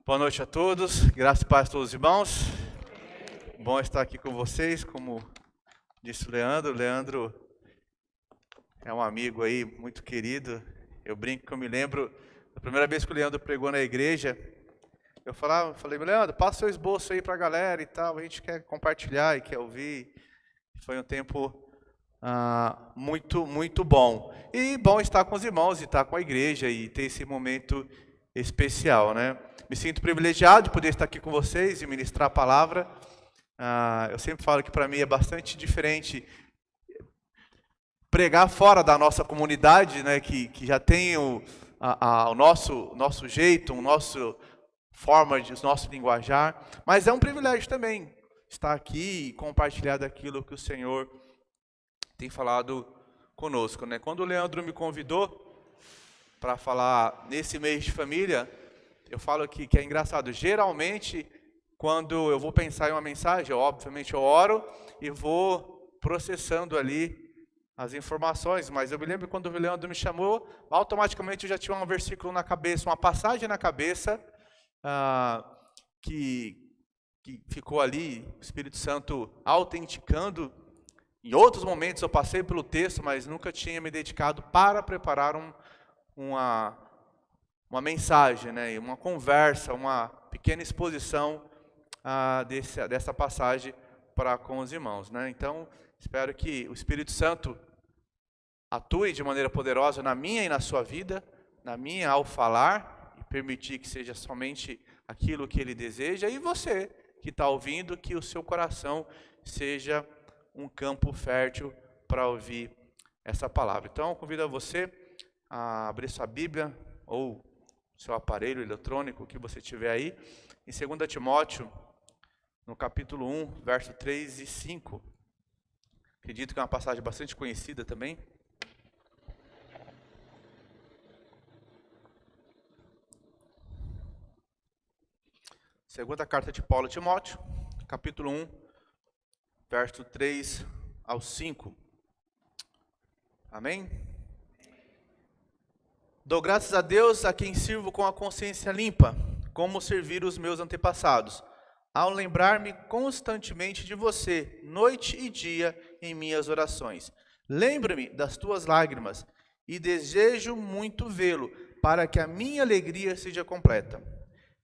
Boa noite a todos, graças e paz a todos os irmãos. Bom estar aqui com vocês, como disse o Leandro. Leandro é um amigo aí muito querido. Eu brinco que eu me lembro da primeira vez que o Leandro pregou na igreja. Eu falei, Leandro, passa seu esboço aí pra galera e tal, a gente quer compartilhar e quer ouvir. Foi um tempo muito bom. E bom estar com os irmãos e estar com a igreja e ter esse momento especial, né? Me sinto privilegiado de poder estar aqui com vocês e ministrar a palavra. Eu sempre falo que para mim é bastante diferente pregar fora da nossa comunidade, né? Que já tem o nosso jeito, o nosso linguajar. Mas é um privilégio também estar aqui e compartilhar daquilo que o Senhor tem falado conosco, né? Quando o Leandro me convidou para falar nesse mês de família, eu falo que é engraçado. Geralmente, quando eu vou pensar em uma mensagem, obviamente eu oro e vou processando ali as informações, mas eu me lembro quando o Leandro me chamou, automaticamente eu já tinha um versículo na cabeça, uma passagem na cabeça, que ficou ali, o Espírito Santo autenticando. Em outros momentos eu passei pelo texto, mas nunca tinha me dedicado para preparar uma mensagem, né? Uma conversa, uma pequena exposição dessa passagem para com os irmãos, né? Então, espero que o Espírito Santo atue de maneira poderosa na minha e na sua vida, na minha ao falar, e permitir que seja somente aquilo que Ele deseja, e você que está ouvindo, que o seu coração seja um campo fértil para ouvir essa palavra. Então, eu convido a você a abrir sua Bíblia ou seu aparelho eletrônico, que você tiver aí, em 2 Timóteo, no capítulo 1, verso 3 e 5. Acredito que é uma passagem bastante conhecida também. Segunda carta de Paulo a Timóteo, capítulo 1, verso 3 ao 5. Amém? Dou graças a Deus a quem sirvo com a consciência limpa, como servir os meus antepassados, ao lembrar-me constantemente de você, noite e dia, em minhas orações. Lembro-me das tuas lágrimas e desejo muito vê-lo, para que a minha alegria seja completa.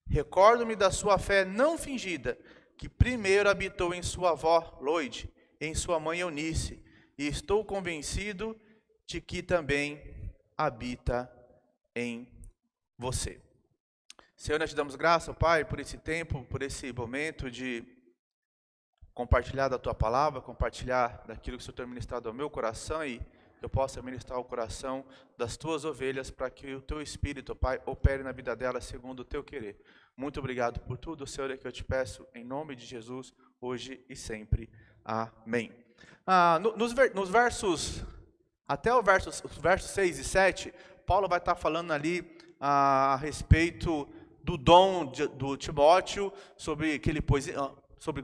Recordo-me da sua fé não fingida, que primeiro habitou em sua avó Loide, em sua mãe Eunice, e estou convencido de que também habita em você. Senhor, nós te damos graça, Pai, por esse tempo, por esse momento de compartilhar da Tua palavra, compartilhar daquilo que o Senhor tem ministrado ao meu coração e eu possa ministrar o coração das Tuas ovelhas para que o Teu Espírito, Pai, opere na vida delas segundo o Teu querer. Muito obrigado por tudo, Senhor, é que eu te peço em nome de Jesus, hoje e sempre. Amém. Nos versos, até os versos 6 e 7, Paulo vai estar falando ali a respeito do dom do Timóteo, sobre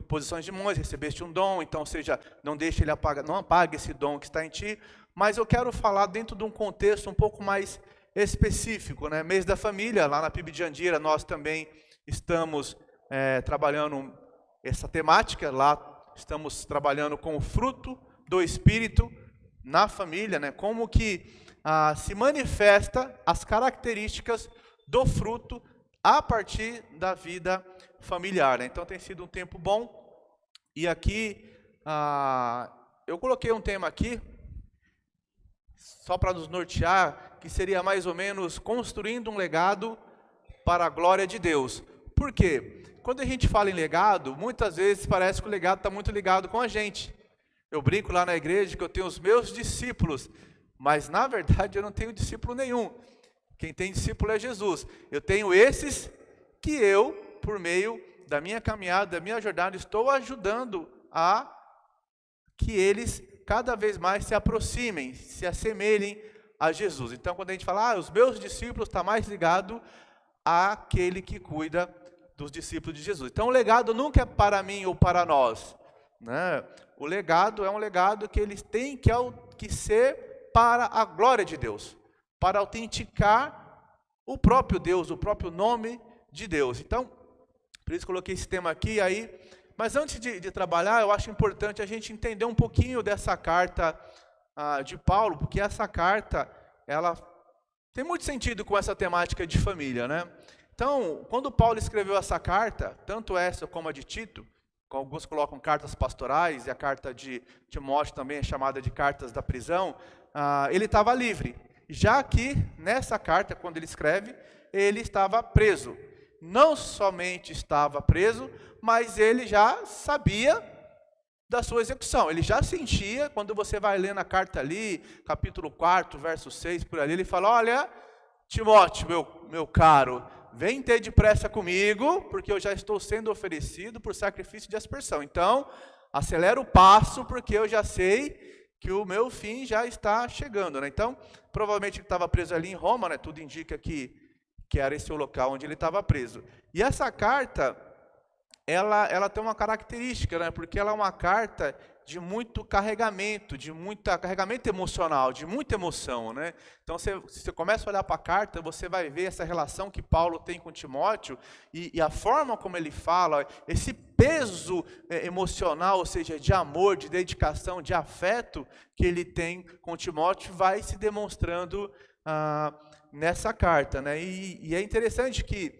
posições de mãos, recebeste um dom, então, ou seja, não deixe ele não apague esse dom que está em ti, mas eu quero falar dentro de um contexto um pouco mais específico, né? Mês da família, lá na PIB de Andira, nós também estamos trabalhando essa temática, lá estamos trabalhando com o fruto do Espírito na família, né? Como que se manifesta as características do fruto a partir da vida familiar, né? Então tem sido um tempo bom. E aqui eu coloquei um tema aqui só para nos nortear, que seria mais ou menos construindo um legado para a glória de Deus. Por quê? Quando a gente fala em legado, muitas vezes parece que o legado está muito ligado com a gente. Eu brinco lá na igreja que eu tenho os meus discípulos, mas na verdade eu não tenho discípulo nenhum. Quem tem discípulo é Jesus. Eu tenho esses que eu, por meio da minha caminhada, da minha jornada, estou ajudando a que eles cada vez mais se aproximem, se assemelhem a Jesus. Então, quando a gente fala, os meus discípulos, está mais ligado àquele que cuida dos discípulos de Jesus. Então, o legado nunca é para mim ou para nós, né? O legado é um legado que eles têm que ser para a glória de Deus, para autenticar o próprio Deus, o próprio nome de Deus. Então, por isso coloquei esse tema aqui aí. Mas antes de trabalhar, eu acho importante a gente entender um pouquinho dessa carta de Paulo, porque essa carta, ela tem muito sentido com essa temática de família, né? Então, quando Paulo escreveu essa carta, tanto essa como a de Tito, alguns colocam cartas pastorais, e a carta de Timóteo também é chamada de cartas da prisão, ele estava livre. Já que, nessa carta, quando ele escreve, ele estava preso. Não somente estava preso, mas ele já sabia da sua execução. Ele já sentia, quando você vai ler na carta ali, capítulo 4, verso 6, por ali, ele fala, olha, Timóteo, meu caro, vem ter depressa comigo, porque eu já estou sendo oferecido por sacrifício de aspersão. Então, acelera o passo, porque eu já sei que o meu fim já está chegando, né? Então, provavelmente ele estava preso ali em Roma, né? Tudo indica que era esse o local onde ele estava preso. E essa carta, ela tem uma característica, né? Porque ela é uma carta de muito carregamento, carregamento emocional, de muita emoção, né? Então, se você começa a olhar para a carta, você vai ver essa relação que Paulo tem com Timóteo e a forma como ele fala, esse peso emocional, ou seja, de amor, de dedicação, de afeto que ele tem com Timóteo, vai se demonstrando nessa carta, né? E é interessante que,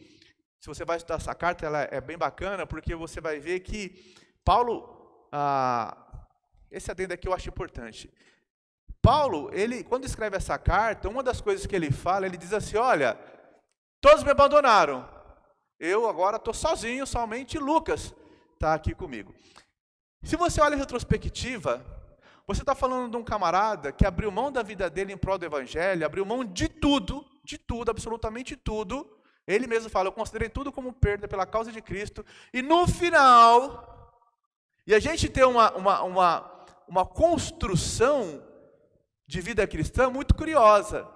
se você vai estudar essa carta, ela é bem bacana, porque você vai ver que Paulo, esse adendo aqui eu acho importante. Paulo, ele, quando escreve essa carta, uma das coisas que ele fala, ele diz assim, olha, todos me abandonaram, eu agora estou sozinho, somente Lucas está aqui comigo. Se você olha em retrospectiva, você está falando de um camarada que abriu mão da vida dele em prol do evangelho, abriu mão de tudo, absolutamente tudo. Ele mesmo fala, eu considerei tudo como perda pela causa de Cristo. E no final, e a gente tem uma construção de vida cristã muito curiosa.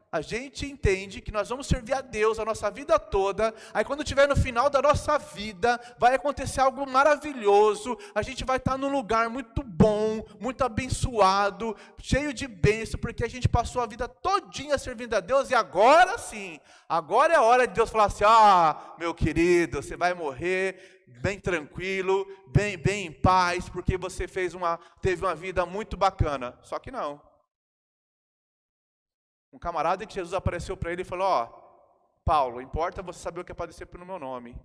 A gente entende que nós vamos servir a Deus a nossa vida toda, aí quando estiver no final da nossa vida, vai acontecer algo maravilhoso, a gente vai estar num lugar muito bom, muito abençoado, cheio de bênção, porque a gente passou a vida todinha servindo a Deus, e agora sim, agora é a hora de Deus falar assim, meu querido, você vai morrer bem tranquilo, bem em paz, porque você teve uma vida muito bacana. Só que não. Um camarada que Jesus apareceu para ele e falou, Paulo, importa você saber o que é padecer pelo meu nome.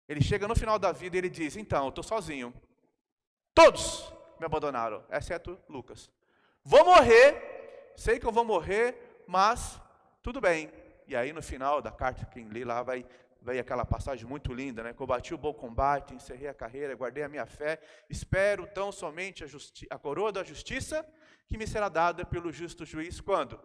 Ele chega no final da vida e ele diz, então, eu estou sozinho. Todos me abandonaram, exceto Lucas. Vou morrer, sei que eu vou morrer, mas tudo bem. E aí no final da carta, quem lê lá vai aquela passagem muito linda, né? Combati o bom combate, encerrei a carreira, guardei a minha fé, espero tão somente a coroa da justiça, que me será dada pelo justo juiz, quando?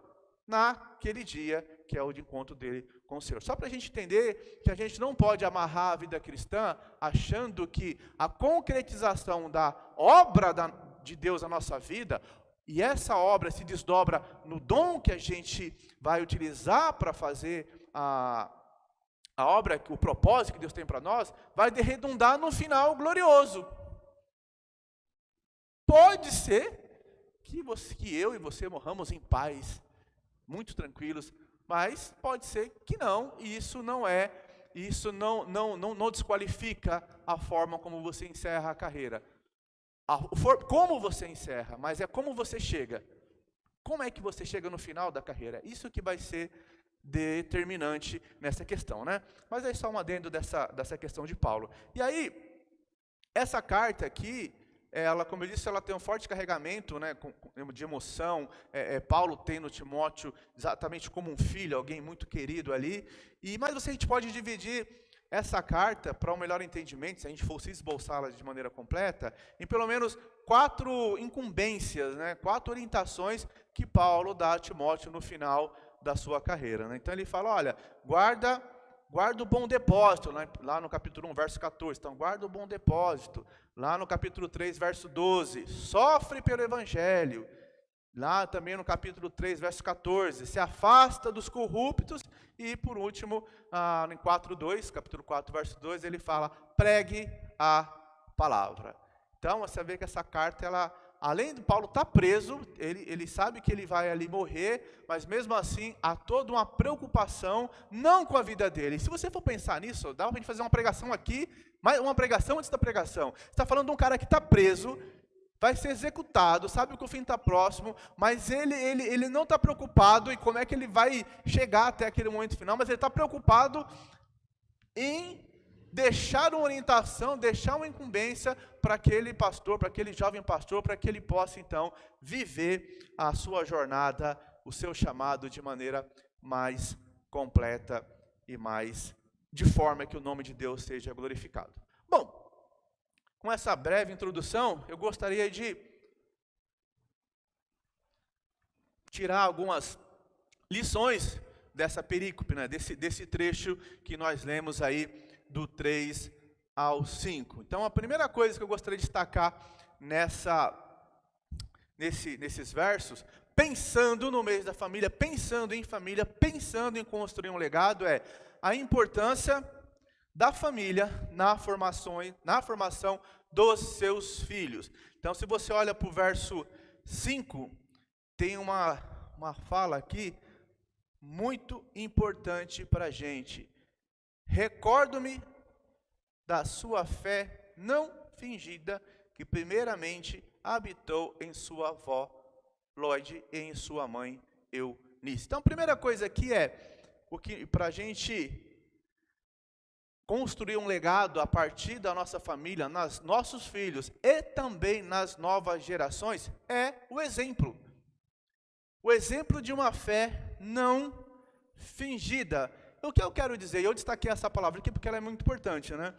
Naquele dia, que é o de encontro dele com o Senhor. Só para a gente entender que a gente não pode amarrar a vida cristã achando que a concretização da obra de Deus na nossa vida, e essa obra se desdobra no dom que a gente vai utilizar para fazer a obra, o propósito que Deus tem para nós, vai redundar no final glorioso. Pode ser que eu e você morramos em paz, muito tranquilos, mas pode ser que não, e isso não desqualifica a forma como você encerra a carreira. Como você encerra, mas é como você chega. Como é que você chega no final da carreira? Isso que vai ser determinante nessa questão, né? Mas é só um adendo dessa questão de Paulo. E aí, essa carta aqui, ela, como eu disse, ela tem um forte carregamento, né, de emoção. Paulo tem no Timóteo exatamente como um filho, alguém muito querido ali. Mas a gente pode dividir essa carta, para um melhor entendimento, se a gente fosse esboçá-la de maneira completa, em pelo menos 4 incumbências, né, 4 orientações que Paulo dá a Timóteo no final da sua carreira, né? Então ele fala, olha, guarda o bom depósito, né? Lá no capítulo 1, verso 14, então guarda o bom depósito. Lá no capítulo 3, verso 12, sofre pelo evangelho. Lá também no capítulo 3, verso 14, se afasta dos corruptos. E por último, em 4:2, capítulo 4, verso 2, ele fala, pregue a palavra. Então você vê que essa carta, ela além do Paulo estar preso, ele sabe que ele vai ali morrer, mas mesmo assim há toda uma preocupação, não com a vida dele. E se você for pensar nisso, dá para a gente fazer uma pregação aqui, uma pregação antes da pregação. Você está falando de um cara que está preso, vai ser executado, sabe que o fim está próximo, mas ele não está preocupado em como é que ele vai chegar até aquele momento final, mas ele está preocupado em deixar uma orientação, deixar uma incumbência para aquele pastor, para aquele jovem pastor, para que ele possa então viver a sua jornada, o seu chamado de maneira mais completa e mais de forma que o nome de Deus seja glorificado. Bom, com essa breve introdução, eu gostaria de tirar algumas lições dessa perícope, né, desse trecho que nós lemos aí do 3 ao 5. Então, a primeira coisa que eu gostaria de destacar nesses versos, pensando no mês da família, pensando em construir um legado, é a importância da família na formação dos seus filhos. Então, se você olha para o verso 5, tem uma fala aqui muito importante para a gente. Recordo-me da sua fé não fingida, que primeiramente habitou em sua avó Lloyd e em sua mãe Eunice. Então, a primeira coisa aqui para a gente construir um legado a partir da nossa família, nos nossos filhos e também nas novas gerações, é o exemplo. O exemplo de uma fé não fingida. O que eu quero dizer, eu destaquei essa palavra aqui porque ela é muito importante, né?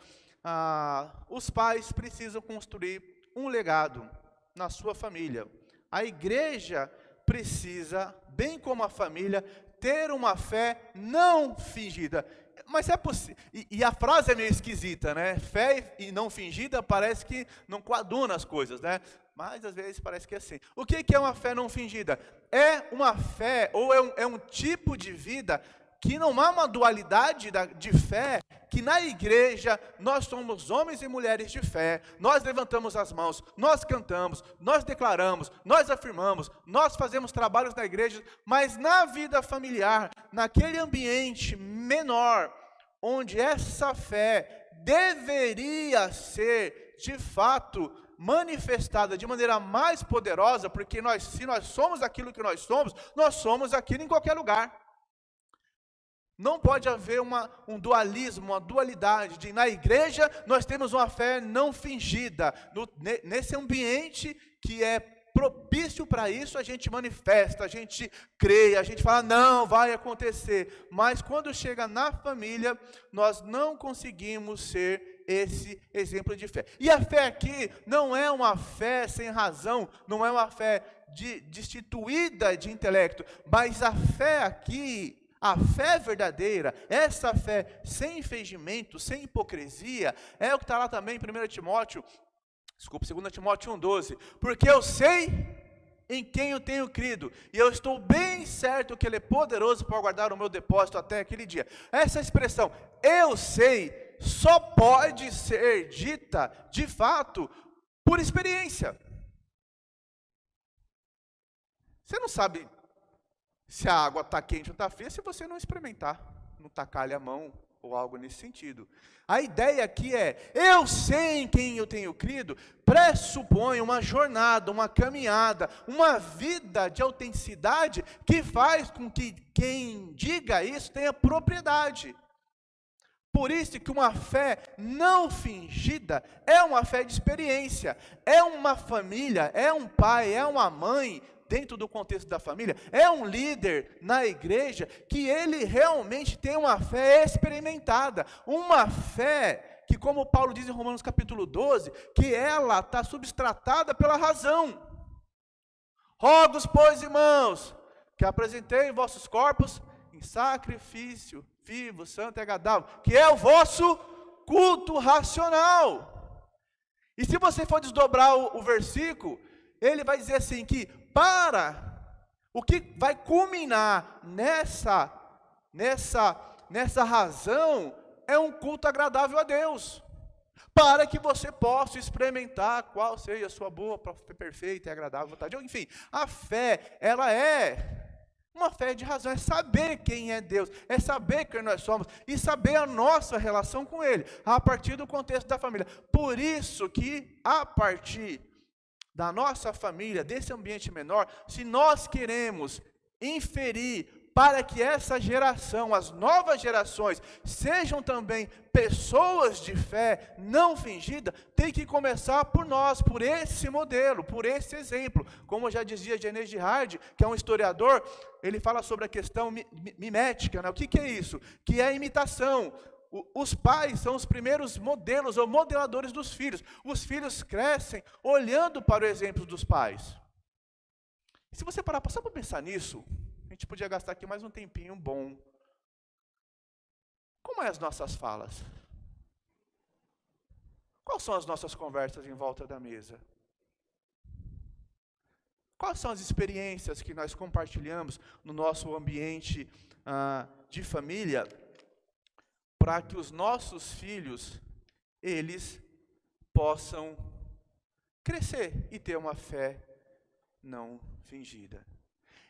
Os pais precisam construir um legado na sua família. A igreja precisa, bem como a família, ter uma fé não fingida. Mas é possível. E a frase é meio esquisita, né? Fé e não fingida parece que não coaduna as coisas, né? Mas às vezes parece que é assim. O que é uma fé não fingida? É uma fé, ou é um tipo de vida que não há uma dualidade de fé, que na igreja nós somos homens e mulheres de fé, nós levantamos as mãos, nós cantamos, nós declaramos, nós afirmamos, nós fazemos trabalhos na igreja, mas na vida familiar, naquele ambiente menor, onde essa fé deveria ser, de fato, manifestada de maneira mais poderosa, porque se nós somos aquilo que nós somos aquilo em qualquer lugar. Não pode haver um dualismo, uma dualidade, na igreja nós temos uma fé não fingida, nesse ambiente que é propício para isso, a gente manifesta, a gente crê, a gente fala, não, vai acontecer, mas quando chega na família, nós não conseguimos ser esse exemplo de fé. E a fé aqui não é uma fé sem razão, não é uma fé destituída de intelecto, mas a fé aqui, a fé verdadeira, essa fé sem fingimento, sem hipocrisia, é o que está lá também em 2 Timóteo 1,12. Porque eu sei em quem eu tenho crido, e eu estou bem certo que Ele é poderoso para guardar o meu depósito até aquele dia. Essa expressão, eu sei, só pode ser dita, de fato, por experiência. Você não sabe se a água está quente ou está fria, se você não experimentar, não tacar-lhe a mão ou algo nesse sentido. A ideia aqui é, eu sei em quem eu tenho crido, pressupõe uma jornada, uma caminhada, uma vida de autenticidade que faz com que quem diga isso tenha propriedade. Por isso que uma fé não fingida é uma fé de experiência, é uma família, é um pai, é uma mãe, dentro do contexto da família, é um líder na igreja que ele realmente tem uma fé experimentada, uma fé que, como Paulo diz em Romanos capítulo 12, que ela está substratada pela razão. Rogo-vos, pois, irmãos, que apresentei vossos corpos em sacrifício vivo, santo e agradável, que é o vosso culto racional. E se você for desdobrar o versículo, ele vai dizer assim que o que vai culminar nessa razão é um culto agradável a Deus. para que você possa experimentar qual seja a sua boa, perfeita e agradável vontade. Enfim, a fé, ela é uma fé de razão, é saber quem é Deus, é saber quem nós somos e saber a nossa relação com Ele, a partir do contexto da família. Por isso que, a partir da nossa família, desse ambiente menor, se nós queremos inferir para que essa geração, as novas gerações, sejam também pessoas de fé não fingida, tem que começar por nós, por esse modelo, por esse exemplo. Como já dizia Gene Girard, que é um historiador, ele fala sobre a questão mimética, né? O que é isso? Que é a imitação. Os pais são os primeiros modelos ou modeladores dos filhos. Os filhos crescem olhando para o exemplo dos pais. E se você parar só para pensar nisso, a gente podia gastar aqui mais um tempinho bom. Como é as nossas falas? Quais são as nossas conversas em volta da mesa? Quais são as experiências que nós compartilhamos no nosso ambiente de família, para que os nossos filhos, eles possam crescer e ter uma fé não fingida?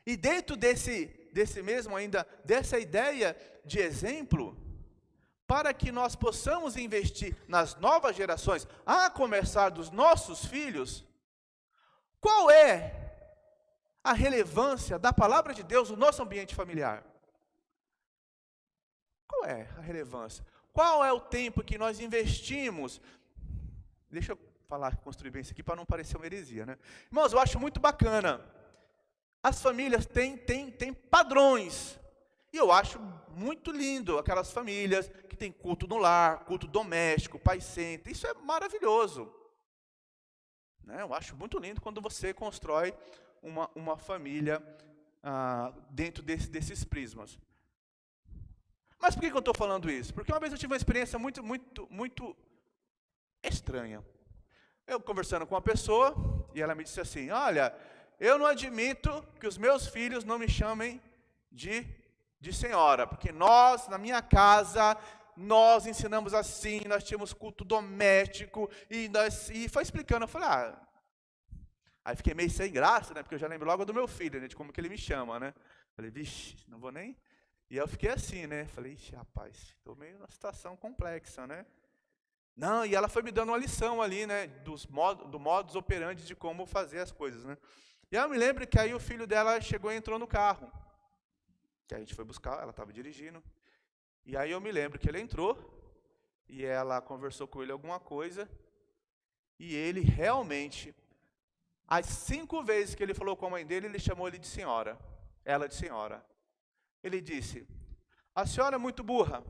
E dentro desse mesmo ainda, dessa ideia de exemplo, para que nós possamos investir nas novas gerações, a começar dos nossos filhos, qual é a relevância da palavra de Deus no nosso ambiente familiar? Qual é a relevância? Qual é o tempo que nós investimos? Deixa eu falar, construir bem isso aqui para não parecer uma heresia, né? Irmãos, eu acho muito bacana. As famílias têm padrões. E eu acho muito lindo aquelas famílias que têm culto no lar, culto doméstico, pai senta. Isso é maravilhoso. Né? Eu acho muito lindo quando você constrói uma família dentro desses prismas. Mas por que eu estou falando isso? Porque uma vez eu tive uma experiência muito estranha. Eu conversando com uma pessoa, e ela me disse assim, olha, eu não admito que os meus filhos não me chamem de senhora, porque nós, na minha casa, nós ensinamos assim, nós tínhamos culto doméstico, e foi explicando, eu falei, aí fiquei meio sem graça, né, porque eu já lembro logo do meu filho, né, de como que ele me chama, né, falei, vixe, não vou nem, e eu fiquei assim, né, falei, ixi, rapaz, estou meio numa situação complexa, né, não, e ela foi me dando uma lição ali, né, do modus operandi de como fazer as coisas, né. E eu me lembro que aí o filho dela chegou e entrou no carro, que a gente foi buscar, ela estava dirigindo, e aí eu me lembro que ele entrou, e ela conversou com ele alguma coisa, e ele realmente, as 5 vezes que ele falou com a mãe dele, ele chamou ele de senhora, ela de senhora. Ele disse, a senhora é muito burra,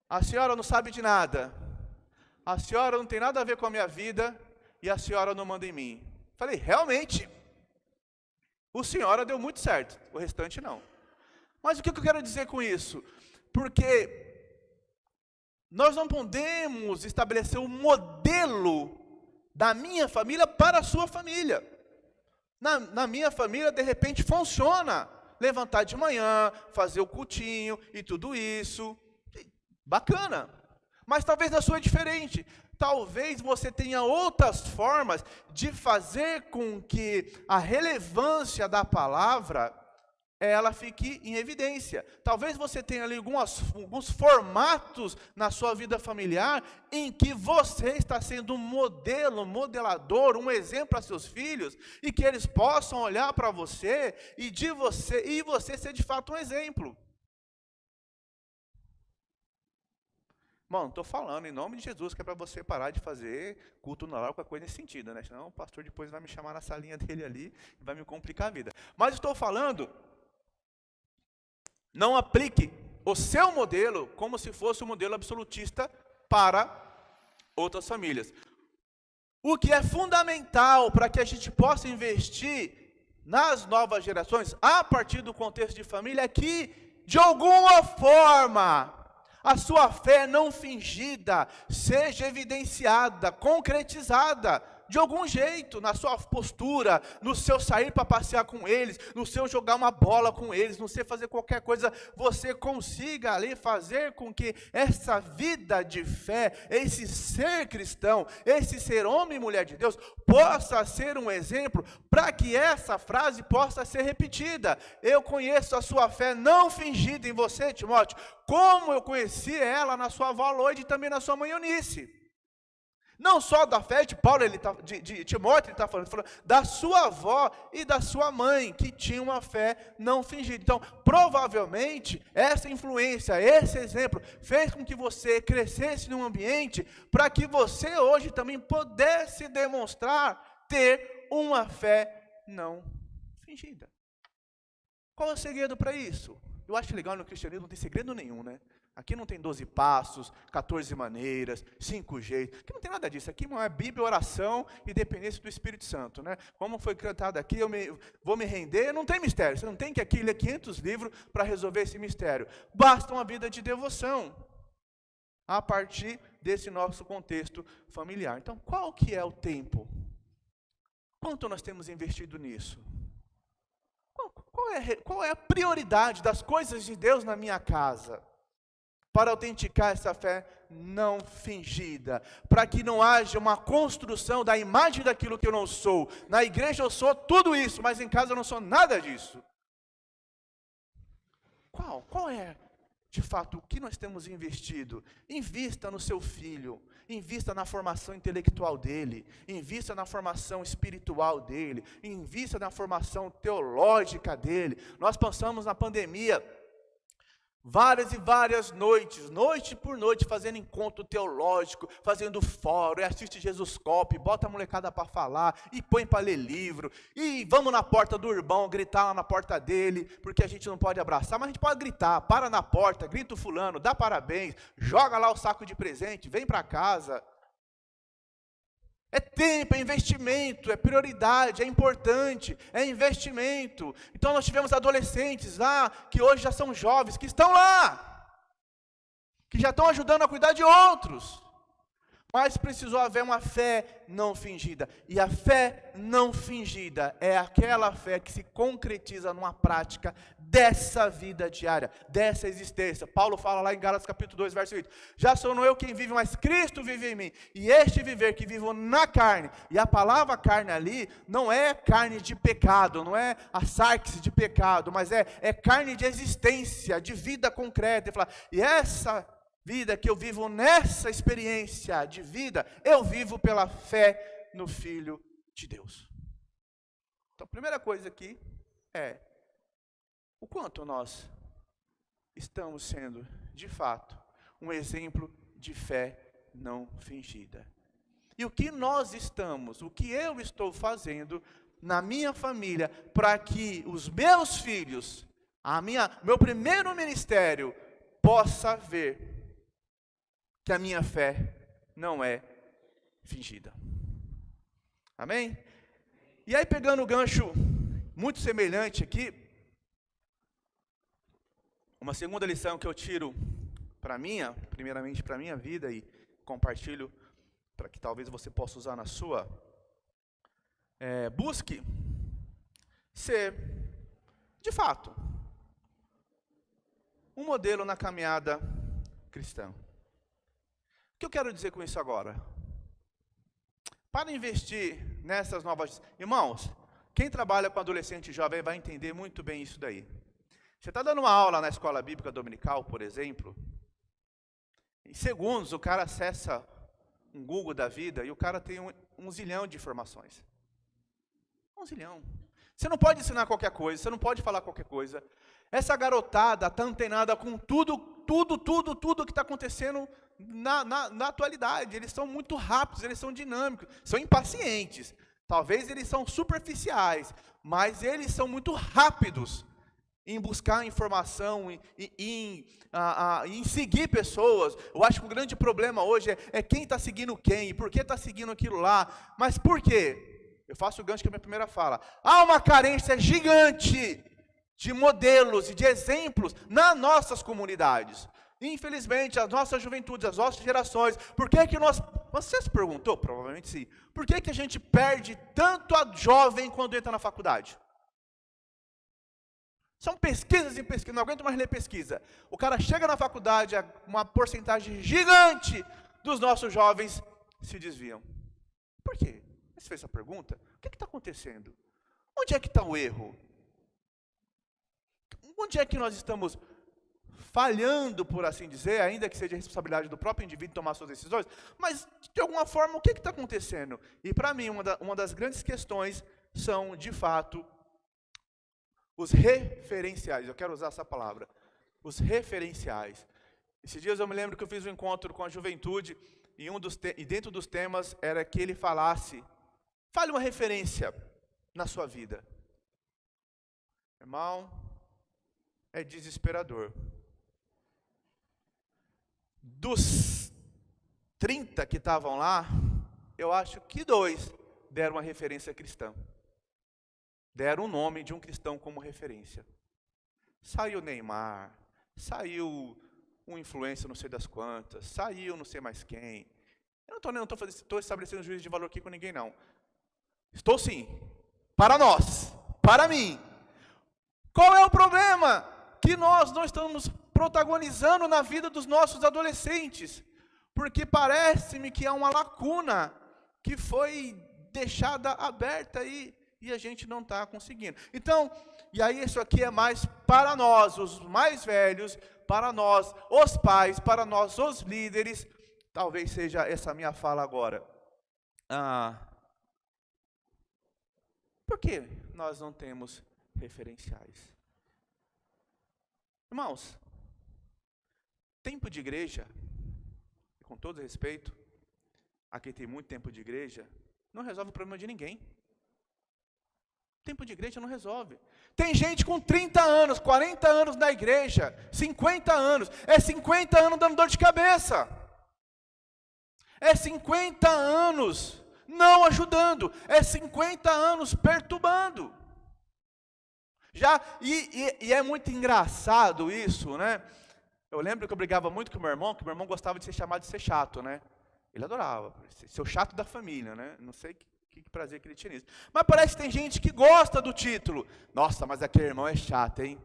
a senhora não sabe de nada, a senhora não tem nada a ver com a minha vida, e a senhora não manda em mim. Falei, realmente, o senhora deu muito certo, o restante não. Mas o que eu quero dizer com isso? Porque nós não podemos estabelecer um modelo da minha família para a sua família. Na minha família, de repente, funciona. Levantar de manhã, fazer o cultinho e tudo isso. Bacana. Mas talvez na sua é diferente. Talvez você tenha outras formas de fazer com que a relevância da palavra, ela fique em evidência. Talvez você tenha ali alguns formatos na sua vida familiar em que você está sendo um modelo, um modelador, um exemplo para seus filhos, e que eles possam olhar para você e você ser de fato um exemplo. Bom, não estou falando em nome de Jesus que é para você parar de fazer culto no lar, qualquer coisa nesse sentido, né? Senão o pastor depois vai me chamar na salinha dele ali e vai me complicar a vida. Mas estou falando, não aplique o seu modelo como se fosse um modelo absolutista para outras famílias. O que é fundamental para que a gente possa investir nas novas gerações, a partir do contexto de família, é que, de alguma forma, a sua fé não fingida seja evidenciada, concretizada de algum jeito, na sua postura, no seu sair para passear com eles, no seu jogar uma bola com eles, no seu fazer qualquer coisa, você consiga ali fazer com que essa vida de fé, esse ser cristão, esse ser homem e mulher de Deus, possa ser um exemplo para que essa frase possa ser repetida. Eu conheço a sua fé não fingida em você, Timóteo, como eu conheci ela na sua avó Loide e também na sua mãe Eunice. Não só da fé de Paulo, de Timóteo, ele está falando da sua avó e da sua mãe, que tinham uma fé não fingida. Então, provavelmente, essa influência, esse exemplo, fez com que você crescesse num ambiente para que você hoje também pudesse demonstrar ter uma fé não fingida. Qual é o segredo para isso? Eu acho legal no cristianismo, não tem segredo nenhum, né? Aqui não tem 12 passos, 14 maneiras, 5 jeitos. Aqui não tem nada disso. Aqui não é Bíblia, oração e dependência do Espírito Santo, né? Como foi cantado aqui, vou me render. Não tem mistério. Você não tem que aqui ler 500 livros para resolver esse mistério. Basta uma vida de devoção a partir desse nosso contexto familiar. Então, qual que é o tempo? Quanto nós temos investido nisso? Qual é a prioridade das coisas de Deus na minha casa? Para autenticar essa fé não fingida, para que não haja uma construção da imagem daquilo que eu não sou. Na igreja eu sou tudo isso, mas em casa eu não sou nada disso. Qual é, de fato, o que nós temos investido? Invista no seu filho, invista na formação intelectual dele, invista na formação espiritual dele, invista na formação teológica dele. Nós passamos na pandemia várias e várias noites, noite por noite, fazendo encontro teológico, fazendo fórum, e assiste Jesus Cop, bota a molecada para falar, e põe para ler livro, e vamos na porta do irmão, gritar lá na porta dele, porque a gente não pode abraçar, mas a gente pode gritar, para na porta, grita o fulano, dá parabéns, joga lá o saco de presente, vem para casa. É tempo, é investimento, é prioridade, é importante, é investimento. Então nós tivemos adolescentes lá, que hoje já são jovens, que estão lá, que já estão ajudando a cuidar de outros. Mas precisou haver uma fé não fingida. E a fé não fingida é aquela fé que se concretiza numa prática dessa vida diária, dessa existência. Paulo fala lá em Gálatas capítulo 2, verso 8. Já sou não eu quem vive, mas Cristo vive em mim. E este viver que vivo na carne. E a palavra carne ali não é carne de pecado, não é a sarx de pecado, mas é carne de existência, de vida concreta. E essa vida que eu vivo nessa experiência de vida, eu vivo pela fé no Filho de Deus. Então, a primeira coisa aqui é o quanto nós estamos sendo, de fato, um exemplo de fé não fingida. E o que nós estamos, o que eu estou fazendo na minha família, para que os meus filhos, meu primeiro ministério, possa ver que a minha fé não é fingida. Amém? E aí, pegando o gancho muito semelhante aqui, uma segunda lição que eu tiro primeiramente para a minha vida e compartilho para que talvez você possa usar na sua, busque ser, de fato, um modelo na caminhada cristã. O que eu quero dizer com isso agora? Para investir nessas novas... Irmãos, quem trabalha com adolescente e jovem vai entender muito bem isso daí. Você está dando uma aula na escola bíblica dominical, por exemplo, em segundos o cara acessa um Google da vida e o cara tem um zilhão de informações. Um zilhão. Você não pode ensinar qualquer coisa, você não pode falar qualquer coisa. Essa garotada está antenada com tudo que está acontecendo na atualidade. Eles são muito rápidos, eles são dinâmicos, são impacientes. Talvez eles são superficiais, mas eles são muito rápidos em buscar informação, em seguir pessoas. Eu acho que o grande problema hoje é quem está seguindo quem, e por que está seguindo aquilo lá. Mas por quê? Eu faço o gancho que é a minha primeira fala. Há uma carência gigante de modelos e de exemplos nas nossas comunidades. Infelizmente, as nossas juventudes, as nossas gerações, por que que nós... Você se perguntou? Provavelmente sim. Por que que a gente perde tanto a jovem quando entra na faculdade? São pesquisas e pesquisas, não aguento mais ler pesquisa. O cara chega na faculdade, uma porcentagem gigante dos nossos jovens se desviam. Por quê? Você fez essa pergunta? O que está acontecendo? Onde é que está o erro? Onde é que nós estamos falhando, por assim dizer, ainda que seja a responsabilidade do próprio indivíduo tomar suas decisões, mas, de alguma forma, o que está acontecendo? E, para mim, uma das grandes questões são, de fato, os referenciais. Eu quero usar essa palavra. Os referenciais. Esses dias eu me lembro que eu fiz um encontro com a juventude, e dentro dos temas era que ele fale uma referência na sua vida. Irmão, é desesperador. Dos 30 que estavam lá, eu acho que 2 deram uma referência cristã. Deram o nome de um cristão como referência. Saiu Neymar, saiu um influencer não sei das quantas, saiu não sei mais quem. Eu não estou estabelecendo juízo de valor aqui com ninguém, não. Estou sim, para nós, para mim. Qual é o problema? Que nós não estamos protagonizando na vida dos nossos adolescentes. Porque parece-me que há uma lacuna que foi deixada aberta aí. E a gente não está conseguindo. Então, e aí isso aqui é mais para nós, os mais velhos, para nós, os pais, para nós, os líderes. Talvez seja essa minha fala agora. Por que nós não temos referenciais? Irmãos, tempo de igreja, com todo respeito, aqui tem muito tempo de igreja, não resolve o problema de ninguém. Tempo de igreja não resolve. Tem gente com 30 anos, 40 anos na igreja, 50 anos. É 50 anos dando dor de cabeça. É 50 anos não ajudando. É 50 anos perturbando. E é muito engraçado isso, né? Eu lembro que eu brigava muito com o meu irmão, que o meu irmão gostava de ser chamado de ser chato, né? Ele adorava, ser o chato da família, né? Não sei que prazer que ele tinha nisso. Mas parece que tem gente que gosta do título. Nossa, mas aquele irmão é chato, hein?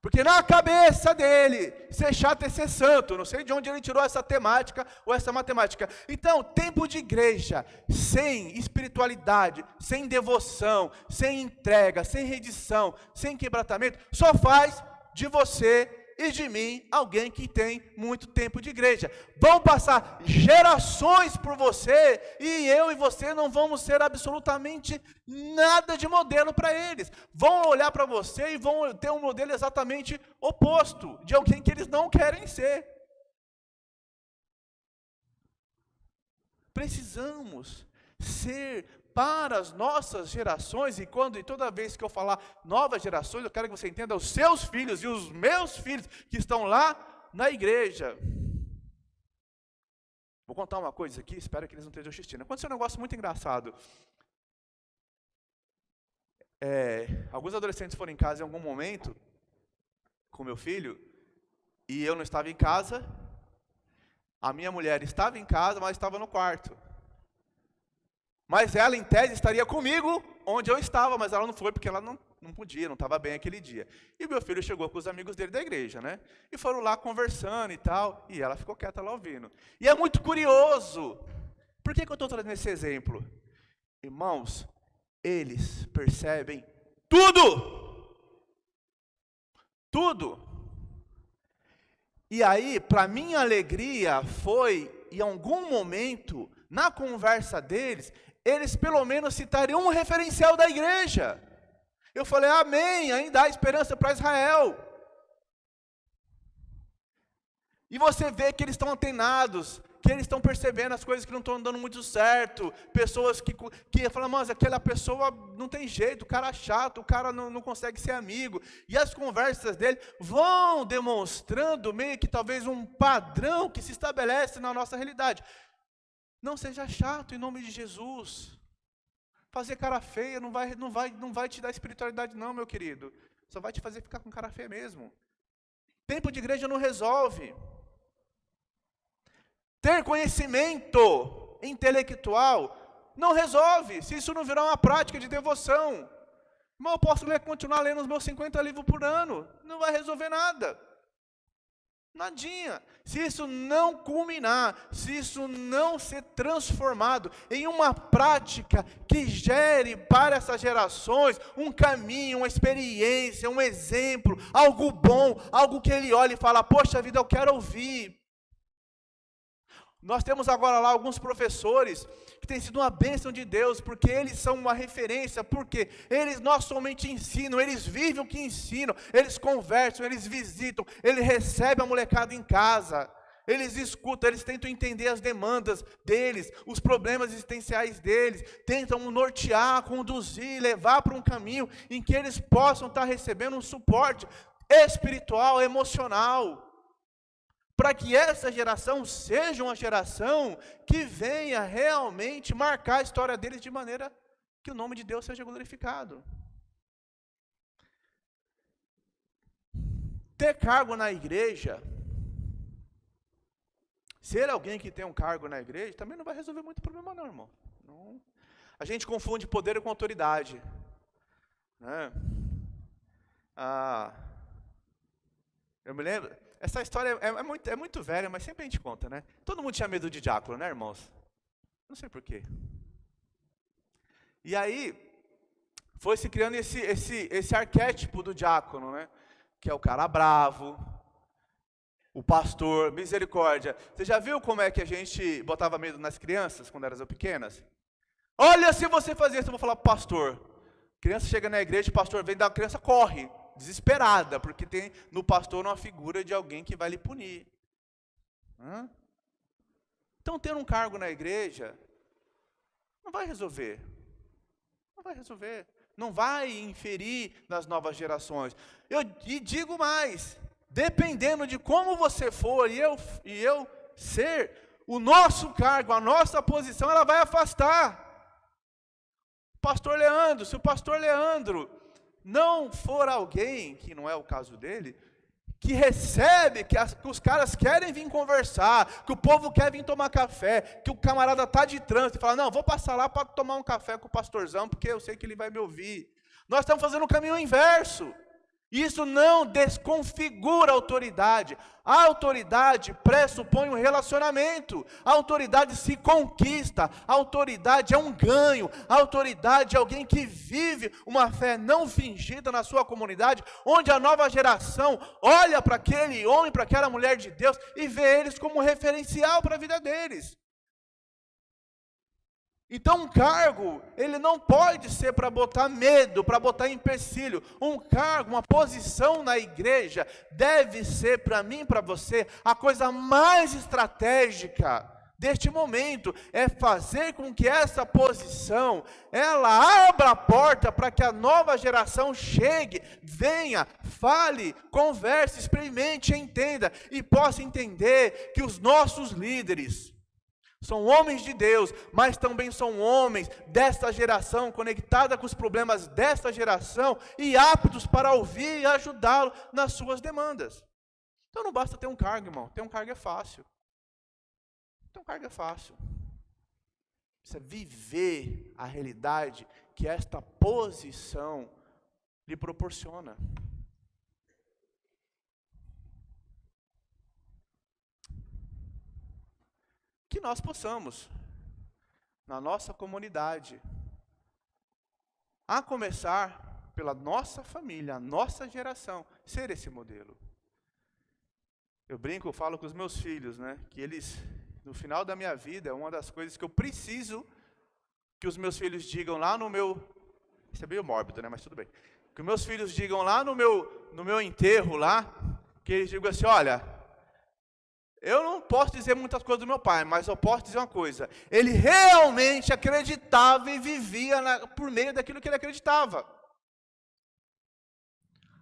Porque na cabeça dele, ser chato é ser santo. Não sei de onde ele tirou essa temática ou essa matemática. Então, tempo de igreja, sem espiritualidade, sem devoção, sem entrega, sem redição, sem quebrantamento, só faz de você e de mim alguém que tem muito tempo de igreja. Vão passar gerações por você e eu e você não vamos ser absolutamente nada de modelo para eles. Vão olhar para você e vão ter um modelo exatamente oposto de alguém que eles não querem ser. Precisamos ser para as nossas gerações, e toda vez que eu falar novas gerações, eu quero que você entenda os seus filhos e os meus filhos que estão lá na igreja. Vou contar uma coisa aqui, espero que eles não estejam assistindo. Aconteceu um negócio muito engraçado. Alguns adolescentes foram em casa em algum momento, com meu filho, e eu não estava em casa. A minha mulher estava em casa, mas estava no quarto. Mas ela, em tese, estaria comigo onde eu estava, mas ela não foi porque ela não podia, não estava bem aquele dia. E meu filho chegou com os amigos dele da igreja, né? E foram lá conversando e tal, e ela ficou quieta lá ouvindo. E é muito curioso. Por que eu estou trazendo esse exemplo? Irmãos, eles percebem tudo. Tudo. E aí, para minha alegria, foi, em algum momento, na conversa deles, eles pelo menos citariam um referencial da igreja. Eu falei, amém, ainda há esperança para Israel. E você vê que eles estão antenados, que eles estão percebendo as coisas que não estão dando muito certo. Pessoas que falam, mas aquela pessoa não tem jeito, o cara é chato, o cara não consegue ser amigo. E as conversas dele vão demonstrando meio que talvez um padrão que se estabelece na nossa realidade. Não seja chato em nome de Jesus. Fazer cara feia não vai te dar espiritualidade não, meu querido. Só vai te fazer ficar com cara feia mesmo. Tempo de igreja não resolve. Ter conhecimento intelectual não resolve, se isso não virar uma prática de devoção. Mas eu posso continuar lendo os meus 50 livros por ano, não vai resolver nada. Nadinha. Se isso não culminar, se isso não ser transformado em uma prática que gere para essas gerações um caminho, uma experiência, um exemplo, algo bom, algo que ele olha e fala, poxa vida, eu quero ouvir. Nós temos agora lá alguns professores que têm sido uma bênção de Deus, porque eles são uma referência, porque eles não somente ensinam, eles vivem o que ensinam, eles conversam, eles visitam, eles recebem a molecada em casa, eles escutam, eles tentam entender as demandas deles, os problemas existenciais deles, tentam nortear, conduzir, levar para um caminho em que eles possam estar recebendo um suporte espiritual, emocional, para que essa geração seja uma geração que venha realmente marcar a história deles de maneira que o nome de Deus seja glorificado. Ter cargo na igreja, ser alguém que tem um cargo na igreja, também não vai resolver muito problema não, irmão. Não. A gente confunde poder com autoridade, né? Eu me lembro, essa história é muito velha, mas sempre a gente conta, né? Todo mundo tinha medo de diácono, né, irmãos? Não sei porquê. E aí, foi se criando esse arquétipo do diácono, né? Que é o cara bravo, o pastor, misericórdia. Você já viu como é que a gente botava medo nas crianças, quando eram pequenas? Olha, se você fazer isso, eu vou falar pro pastor. Criança chega na igreja, o pastor vem, a criança corre. Desesperada, porque tem no pastor uma figura de alguém que vai lhe punir. Então, ter um cargo na igreja não vai resolver. Não vai resolver. Não vai inferir nas novas gerações. E digo mais, dependendo de como você for e eu ser, o nosso cargo, a nossa posição, ela vai afastar. Pastor Leandro, se o pastor Leandro não for alguém, que não é o caso dele, que recebe, que os caras querem vir conversar, que o povo quer vir tomar café, que o camarada está de trânsito e fala, não, vou passar lá para tomar um café com o pastorzão, porque eu sei que ele vai me ouvir. Nós estamos fazendo o caminho inverso. Isso não desconfigura a autoridade. A autoridade pressupõe um relacionamento. A autoridade se conquista. A autoridade é um ganho. A autoridade é alguém que vive uma fé não fingida na sua comunidade, onde a nova geração olha para aquele homem, para aquela mulher de Deus e vê eles como referencial para a vida deles. Então um cargo, ele não pode ser para botar medo, para botar empecilho. Um cargo, uma posição na igreja, deve ser para mim e para você, a coisa mais estratégica deste momento, é fazer com que essa posição, ela abra a porta para que a nova geração chegue, venha, fale, converse, experimente, entenda, e possa entender que os nossos líderes são homens de Deus, mas também são homens desta geração, conectada com os problemas desta geração e aptos para ouvir e ajudá-lo nas suas demandas. Então não basta ter um cargo, irmão. Ter um cargo é fácil. Ter um cargo é fácil. Precisa viver a realidade que esta posição lhe proporciona. Que nós possamos, na nossa comunidade, a começar pela nossa família, a nossa geração, ser esse modelo. Eu brinco, eu falo com os meus filhos, né, que eles, no final da minha vida, uma das coisas que eu preciso que os meus filhos digam lá no meu, isso é meio mórbido, né, mas tudo bem, que os meus filhos digam lá no meu enterro lá, que eles digam assim, olha, eu não posso dizer muitas coisas do meu pai, mas eu posso dizer uma coisa. Ele realmente acreditava e vivia por meio daquilo que ele acreditava.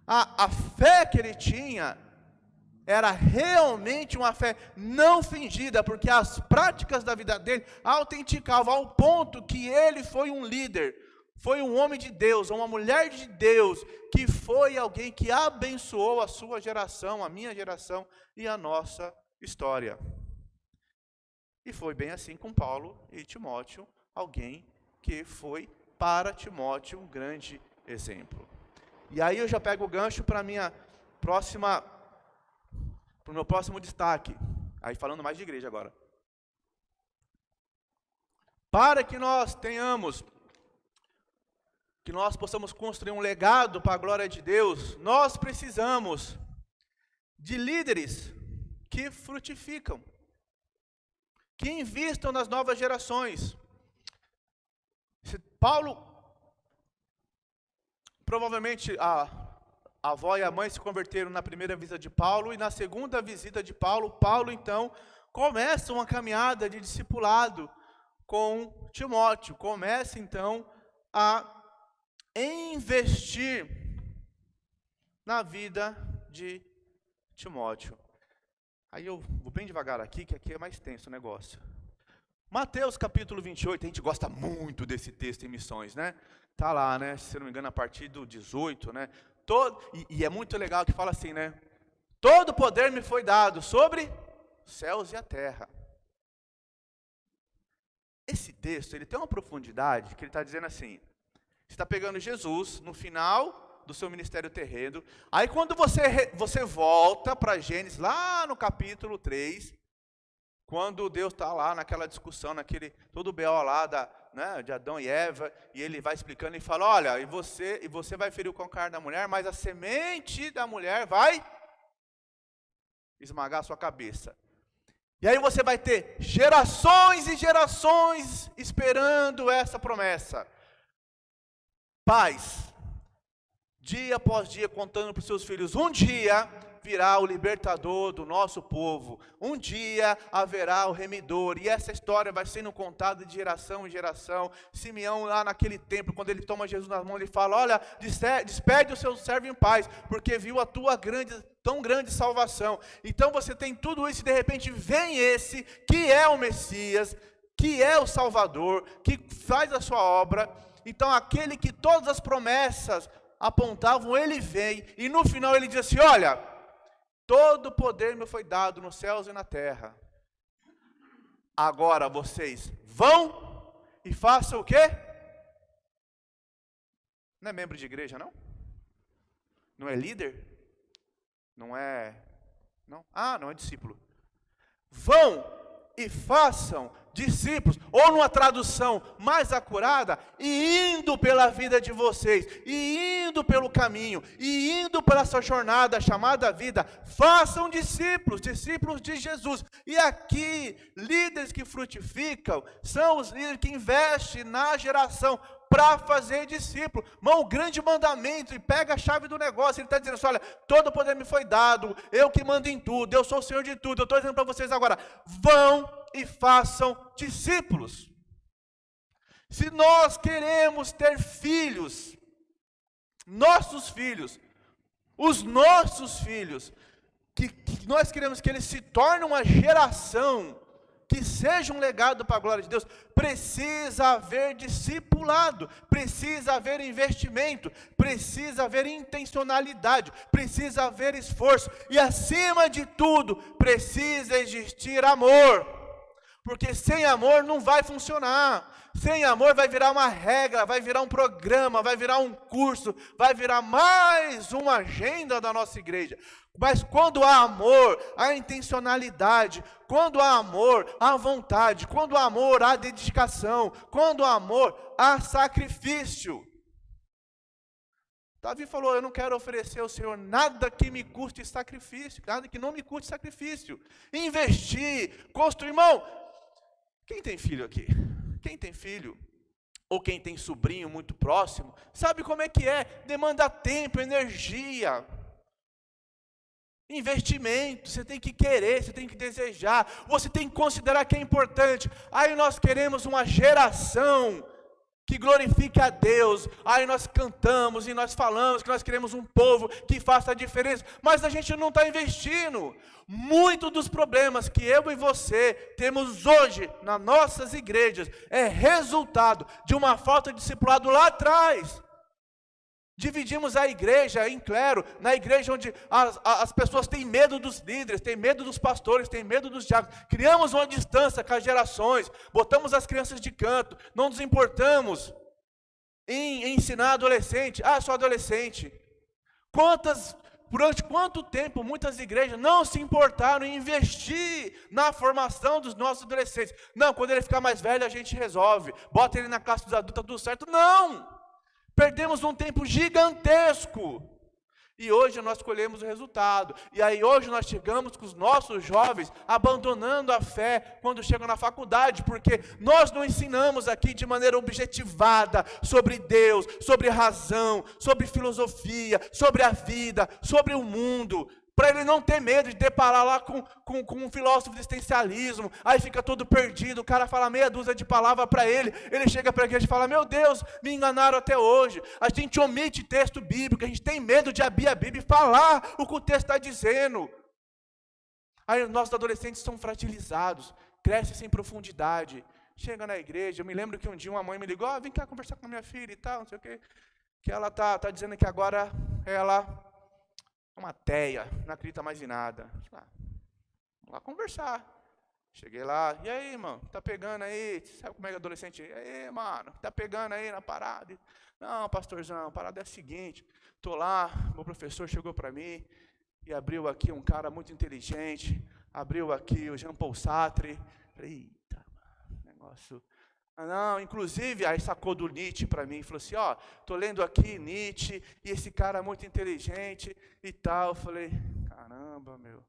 A fé que ele tinha era realmente uma fé não fingida, porque as práticas da vida dele autenticavam ao ponto que ele foi um líder Foi um homem de Deus, uma mulher de Deus, que foi alguém que abençoou a sua geração, a minha geração e a nossa história. E foi bem assim com Paulo e Timóteo, alguém que foi para Timóteo um grande exemplo. E aí eu já pego o gancho para o meu próximo destaque. Aí falando mais de igreja agora. Para que nós possamos construir um legado para a glória de Deus, nós precisamos de líderes que frutificam, que investam nas novas gerações. Paulo, provavelmente a avó e a mãe se converteram na primeira visita de Paulo, e na segunda visita de Paulo, então começa uma caminhada de discipulado com Timóteo, começa então a investir na vida de Timóteo. Aí eu vou bem devagar aqui, que aqui é mais tenso o negócio. Mateus capítulo 28, a gente gosta muito desse texto em missões, né? Tá lá, né? Se não me engano, a partir do 18, né? E é muito legal que fala assim, né? Todo poder me foi dado sobre os céus e a terra. Esse texto, ele tem uma profundidade que ele está dizendo assim, você está pegando Jesus no final do seu ministério terreno, aí quando você volta para Gênesis, lá no capítulo 3, quando Deus está lá naquela discussão, todo o B.O. lá de Adão e Eva, e ele vai explicando e fala, olha, e você vai ferir o calcanhar da mulher, mas a semente da mulher vai esmagar a sua cabeça. E aí você vai ter gerações e gerações esperando essa promessa. Pais, dia após dia contando para os seus filhos, um dia virá o libertador do nosso povo, um dia haverá o remidor, e essa história vai sendo contada de geração em geração. Simeão lá naquele templo, quando ele toma Jesus nas mãos, ele fala, olha, despede o seu servo em paz, porque viu a tua tão grande salvação. Então você tem tudo isso e de repente vem esse, que é o Messias, que é o Salvador, que faz a sua obra. Então aquele que todas as promessas apontavam, ele vem, e no final ele diz assim, olha, todo poder me foi dado nos céus e na terra. Agora vocês vão e façam o quê? Não é membro de igreja, não? Não é líder? Não é... Não? Ah, não é discípulo. Vão e façam discípulos, ou numa tradução mais acurada, e indo pela vida de vocês, e indo pelo caminho, e indo pela essa jornada chamada vida, façam discípulos de Jesus. E aqui, líderes que frutificam, são os líderes que investem na geração, para fazer discípulo. Irmão, o grande mandamento, e pega a chave do negócio, ele está dizendo assim, olha, todo poder me foi dado, eu que mando em tudo, eu sou o Senhor de tudo. Eu estou dizendo para vocês agora, vão e façam discípulos. Se nós queremos ter filhos, os nossos filhos, que nós queremos que eles se tornem uma geração, que seja um legado para a glória de Deus, precisa haver discipulado, precisa haver investimento, precisa haver intencionalidade, precisa haver esforço, e acima de tudo, precisa existir amor, porque sem amor não vai funcionar. Sem amor vai virar uma regra, vai virar um programa, vai virar um curso, vai virar mais uma agenda da nossa igreja. Mas quando há amor, há intencionalidade, quando há amor, há vontade, quando há amor, há dedicação, quando há amor, há sacrifício. Davi falou, eu não quero oferecer ao Senhor nada que me custe sacrifício, nada que não me custe sacrifício. Investir, construir. Irmão, quem tem filho aqui? Quem tem filho, ou quem tem sobrinho muito próximo, sabe como é que é? Demanda tempo, energia, investimento. Você tem que querer, você tem que desejar, você tem que considerar que é importante. Aí nós queremos uma geração que glorifique a Deus. Aí nós cantamos e nós falamos que nós queremos um povo que faça a diferença, mas a gente não está investindo. Muitos dos problemas que eu e você temos hoje nas nossas igrejas é resultado de uma falta de discipulado lá atrás. Dividimos a igreja em clero, na igreja onde as pessoas têm medo dos líderes, têm medo dos pastores, têm medo dos diáconos. Criamos uma distância com as gerações, botamos as crianças de canto, não nos importamos em ensinar adolescente. Ah, sou adolescente. Durante quanto tempo muitas igrejas não se importaram em investir na formação dos nossos adolescentes? Não, quando ele ficar mais velho a gente resolve, bota ele na classe dos adultos, tá tudo certo. Não! Perdemos um tempo gigantesco. E hoje nós colhemos o resultado. E aí hoje nós chegamos com os nossos jovens abandonando a fé quando chegam na faculdade, porque nós não ensinamos aqui de maneira objetivada sobre Deus, sobre razão, sobre filosofia, sobre a vida, sobre o mundo, para ele não ter medo de deparar lá com um filósofo de existencialismo. Aí fica todo perdido, o cara fala meia dúzia de palavras para ele chega para a igreja e fala: meu Deus, me enganaram até hoje. A gente omite texto bíblico, a gente tem medo de abrir a Bíblia e falar o que o texto está dizendo. Aí nossos adolescentes são fragilizados, crescem sem profundidade, chega na igreja. Eu me lembro que um dia uma mãe me ligou: vem cá conversar com a minha filha e tal, não sei o quê, que ela tá dizendo que agora ela uma teia, não acredita mais em nada. Vamos lá conversar. Cheguei lá: e aí, mano, tá pegando aí? Sabe como é que é adolescente? E aí, mano, tá pegando aí na parada? Não, pastorzão, a parada é a seguinte: tô lá, meu professor chegou para mim e abriu aqui um cara muito inteligente, abriu aqui o Jean Paul Sartre. Falei: eita, negócio. Não, inclusive, aí sacou do Nietzsche para mim, falou assim: ó, tô lendo aqui Nietzsche, e esse cara é muito inteligente e tal. Eu falei: caramba, meu,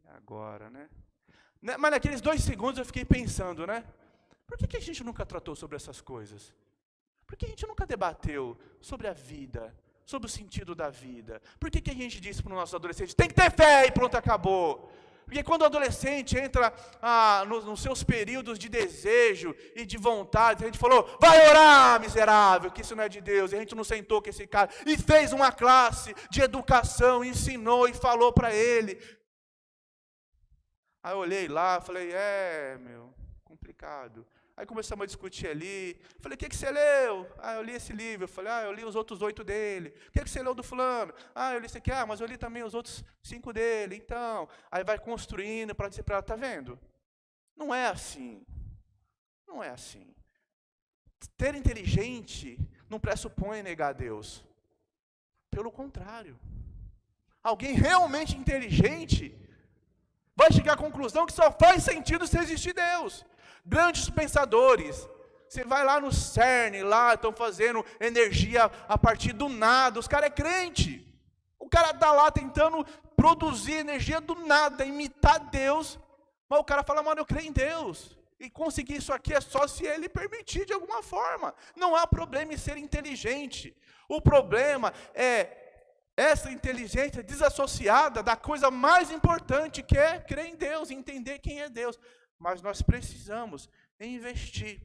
e agora, né? Mas naqueles 2 segundos eu fiquei pensando, né? Por que a gente nunca tratou sobre essas coisas? Por que a gente nunca debateu sobre a vida, sobre o sentido da vida? Por que a gente disse para os nossos adolescentes: tem que ter fé e pronto, acabou? Porque quando o adolescente entra nos seus períodos de desejo e de vontade, a gente falou: vai orar, miserável, que isso não é de Deus. E a gente não sentou com esse cara e fez uma classe de educação, ensinou e falou para ele. Aí eu olhei lá, falei: meu, complicado. Aí começamos a discutir ali. Falei: o que você leu? Eu li esse livro. Eu falei: eu li os outros 8 dele. O que você leu do fulano? Eu li esse aqui. Mas eu li também os outros 5 dele. Então, aí vai construindo para dizer para ela: tá vendo? Não é assim. Não é assim. Ter inteligente não pressupõe negar a Deus. Pelo contrário. Alguém realmente inteligente vai chegar à conclusão que só faz sentido se existir Deus. Grandes pensadores, você vai lá no CERN, lá estão fazendo energia a partir do nada, os caras é crente. O cara está lá tentando produzir energia do nada, imitar Deus, mas o cara fala: mano, eu creio em Deus, e conseguir isso aqui é só se ele permitir de alguma forma. Não há problema em ser inteligente, o problema é essa inteligência desassociada da coisa mais importante, que é crer em Deus, entender quem é Deus. Mas nós precisamos investir,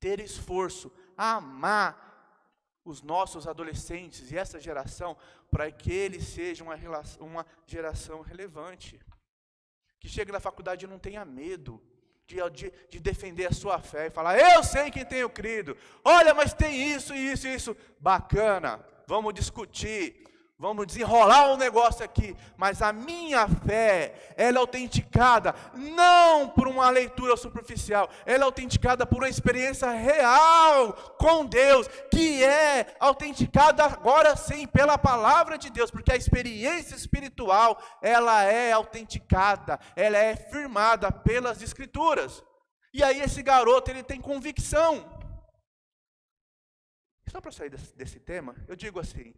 ter esforço, amar os nossos adolescentes e essa geração, para que eles sejam uma geração relevante, que chegue na faculdade e não tenha medo de defender a sua fé e falar: eu sei quem tenho crido, olha, mas tem isso, isso, isso. Bacana, vamos discutir, vamos desenrolar um negócio aqui, mas a minha fé, ela é autenticada não por uma leitura superficial, ela é autenticada por uma experiência real com Deus, que é autenticada agora sim pela palavra de Deus, porque a experiência espiritual, ela é autenticada, ela é firmada pelas Escrituras. E aí esse garoto, ele tem convicção. Só para sair desse tema, eu digo assim: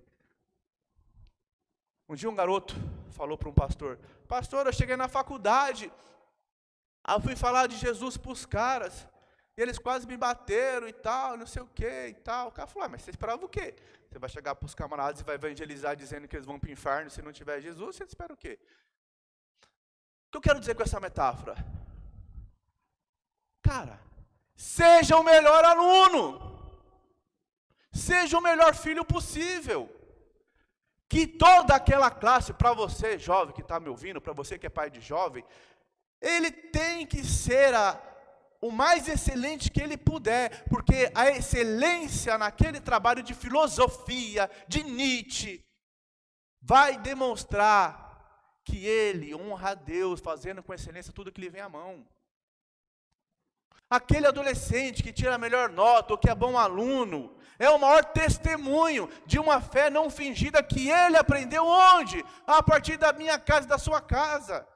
um dia um garoto falou para um pastor: pastor, eu cheguei na faculdade, eu fui falar de Jesus para os caras, e eles quase me bateram e tal, não sei o que e tal. O cara falou: mas você esperava o quê? Você vai chegar para os camaradas e vai evangelizar dizendo que eles vão para o inferno se não tiver Jesus? Você espera o quê? O que eu quero dizer com essa metáfora? Cara, Seja o melhor aluno. Seja o melhor filho possível. Que toda aquela classe, para você jovem que está me ouvindo, para você que é pai de jovem, ele tem que ser o mais excelente que ele puder, porque a excelência naquele trabalho de filosofia, de Nietzsche, vai demonstrar que ele honra a Deus, fazendo com excelência tudo que lhe vem à mão. Aquele adolescente que tira a melhor nota, ou que é bom aluno, é o maior testemunho de uma fé não fingida que ele aprendeu onde? A partir da minha casa e da sua casa.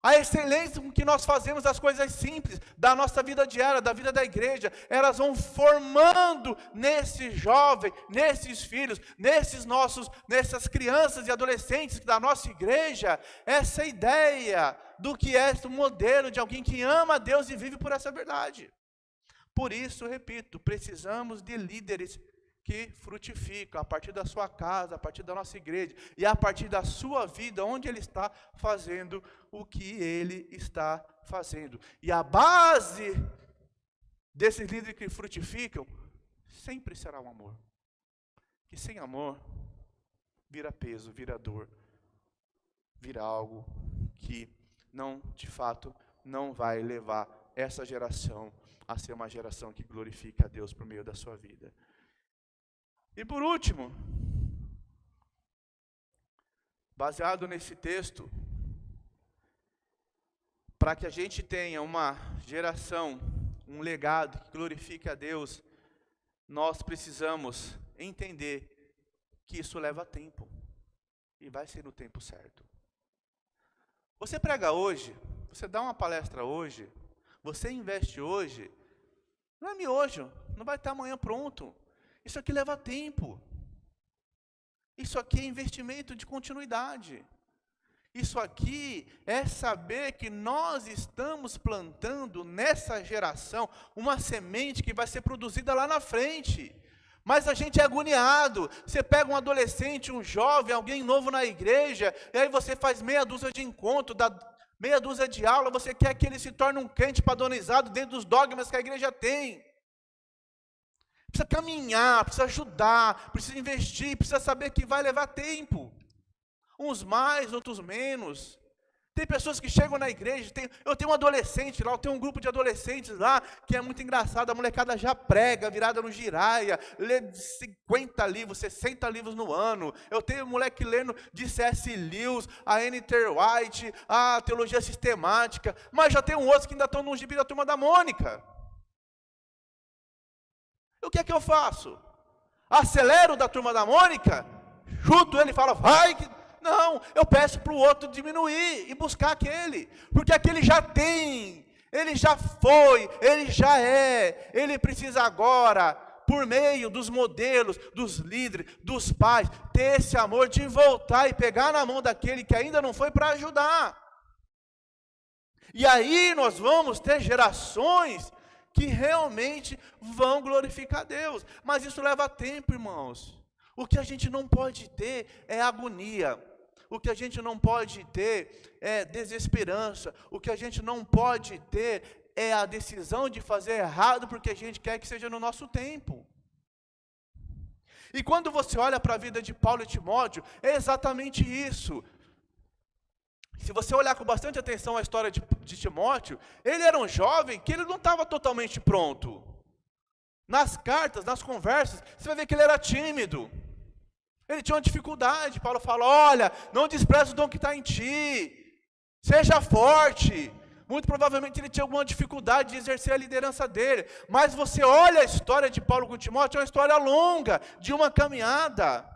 A excelência com que nós fazemos as coisas simples, da nossa vida diária, da vida da igreja, elas vão formando nesse jovem, nesses filhos, nessas crianças e adolescentes da nossa igreja, essa ideia do que é o modelo de alguém que ama a Deus e vive por essa verdade. Por isso, repito, precisamos de líderes que frutificam a partir da sua casa, a partir da nossa igreja, e a partir da sua vida, onde ele está fazendo o que ele está fazendo. E a base desses líderes que frutificam, sempre será o amor. Que sem amor, vira peso, vira dor, vira algo que não, de fato, não vai levar essa geração a ser uma geração que glorifica a Deus por meio da sua vida. E por último, baseado nesse texto, para que a gente tenha uma geração, um legado que glorifique a Deus, nós precisamos entender que isso leva tempo, e vai ser no tempo certo. Você prega hoje, você dá uma palestra hoje, você investe hoje, não é miojo, não vai estar amanhã pronto. Isso aqui leva tempo. Isso aqui é investimento de continuidade. Isso aqui é saber que nós estamos plantando nessa geração uma semente que vai ser produzida lá na frente. Mas a gente é agoniado. Você pega um adolescente, um jovem, alguém novo na igreja, e aí você faz meia dúzia de encontro, dá meia dúzia de aula, você quer que ele se torne um crente padronizado dentro dos dogmas que a igreja tem. Precisa caminhar, precisa ajudar, precisa investir, precisa saber que vai levar tempo. Uns mais, outros menos. Tem pessoas que chegam na igreja, eu tenho um adolescente lá, eu tenho um grupo de adolescentes lá, que é muito engraçado, a molecada já prega, virada no giraia, lê 50 livros, 60 livros no ano. Eu tenho um moleque lendo de C.S. Lewis, a N.T. White, a teologia sistemática, mas já tem outros que ainda estão no gibi da Turma da Mônica. O que é que eu faço? Acelero da Turma da Mônica? Chuto ele e falo, vai que... Não, eu peço para o outro diminuir e buscar aquele. Porque aquele já tem, ele já foi, ele já é. Ele precisa agora, por meio dos modelos, dos líderes, dos pais, ter esse amor de voltar e pegar na mão daquele que ainda não foi para ajudar. E aí nós vamos ter gerações que realmente vão glorificar a Deus. Mas isso leva tempo, irmãos. O que a gente não pode ter é agonia. O que a gente não pode ter é desesperança. O que a gente não pode ter é a decisão de fazer errado porque a gente quer que seja no nosso tempo. E quando você olha para a vida de Paulo e Timóteo, é exatamente isso. Se você olhar com bastante atenção a história de Timóteo, ele era um jovem que ele não estava totalmente pronto. Nas cartas, nas conversas, você vai ver que ele era tímido. Ele tinha uma dificuldade. Paulo fala, olha, não despreze o dom que está em ti. Seja forte. Muito provavelmente ele tinha alguma dificuldade de exercer a liderança dele. Mas você olha a história de Paulo com Timóteo, é uma história longa, de uma caminhada,